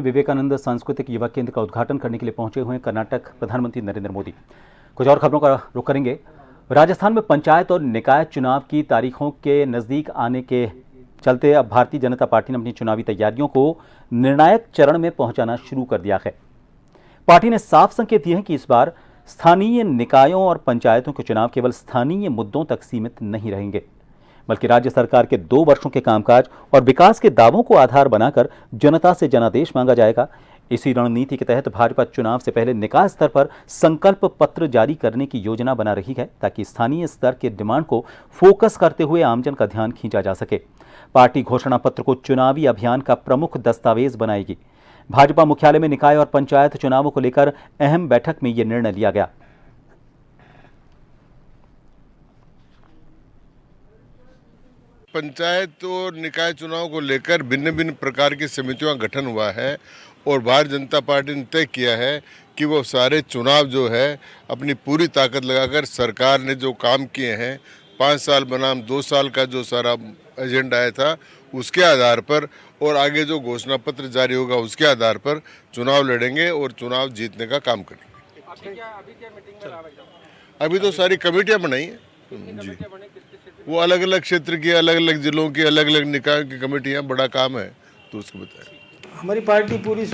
विवेकानंद सांस्कृतिक युवा केंद्र का उद्घाटन करने के लिए पहुंचे हुए कर्नाटक प्रधानमंत्री नरेंद्र मोदी। कुछ और खबरों का रुख करेंगे। राजस्थान में पंचायत और निकाय चुनाव की तारीखों के नजदीक आने के चलते अब भारतीय जनता पार्टी ने अपनी चुनावी तैयारियों को निर्णायक चरण में पहुंचाना शुरू कर दिया है। पार्टी ने साफ संकेत दिए हैं कि इस बार स्थानीय निकायों और पंचायतों के चुनाव केवल स्थानीय मुद्दों तक सीमित नहीं रहेंगे, बल्कि राज्य सरकार के 2 वर्षों के कामकाज और विकास के दावों को आधार बनाकर जनता से जनादेश मांगा जाएगा। इसी रणनीति के तहत भाजपा चुनाव से पहले निकाय स्तर पर संकल्प पत्र जारी करने की योजना बना रही है, ताकि स्थानीय स्तर के डिमांड को फोकस करते हुए आमजन का ध्यान खींचा जा सके। पार्टी घोषणा पत्र को चुनावी अभियान का प्रमुख दस्तावेज बनाएगी। भाजपा मुख्यालय में निकाय और पंचायत चुनावों को लेकर अहम बैठक में यह निर्णय लिया गया। पंचायत और निकाय चुनाव को लेकर भिन्न भिन्न प्रकार की समितियों का गठन हुआ है और भारतीय जनता पार्टी ने तय किया है कि वो सारे चुनाव जो है अपनी पूरी ताकत लगाकर सरकार ने जो काम किए हैं 5 साल बनाम 2 साल का जो सारा एजेंडा आया था उसके आधार पर और आगे जो घोषणा पत्र जारी होगा उसके आधार पर चुनाव लड़ेंगे और चुनाव जीतने का काम करेंगे। अभी तो सारी कमेटियां बनाई हैं जी, वो अलग अलग क्षेत्र की, अलग अलग जिलों की, अलग अलग निकायों की कमेटियां, बड़ा काम है तो उसको बताएं। हमारी पार्टी पूरी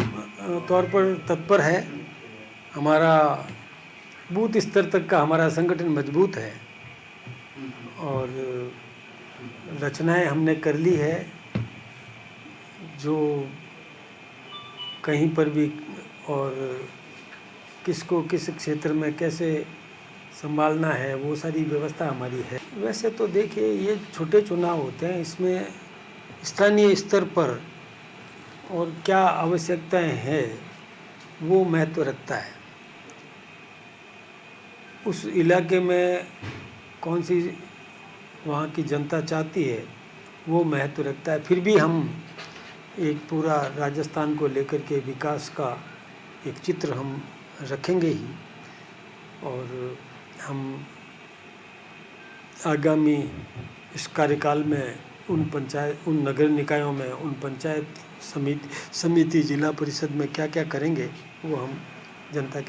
तौर पर तत्पर है। हमारा बूथ स्तर तक का हमारा संगठन मजबूत है और रचनाएं हमने कर ली है। जो कहीं पर भी और किसको किस क्षेत्र में कैसे संभालना है वो सारी व्यवस्था हमारी है। वैसे तो देखिए, ये छोटे चुनाव होते हैं, इसमें स्थानीय स्तर पर और क्या आवश्यकताएं हैं वो महत्व रखता है। उस इलाके में कौन सी वहाँ की जनता चाहती है वो महत्व रखता है। फिर भी हम एक पूरा राजस्थान को लेकर के विकास का एक चित्र हम रखेंगे ही और हम आगामी इस कार्यकाल में उन नगर निकायों में, उन पंचायत समिति, जिला परिषद में क्या क्या करेंगे वो हम जनता के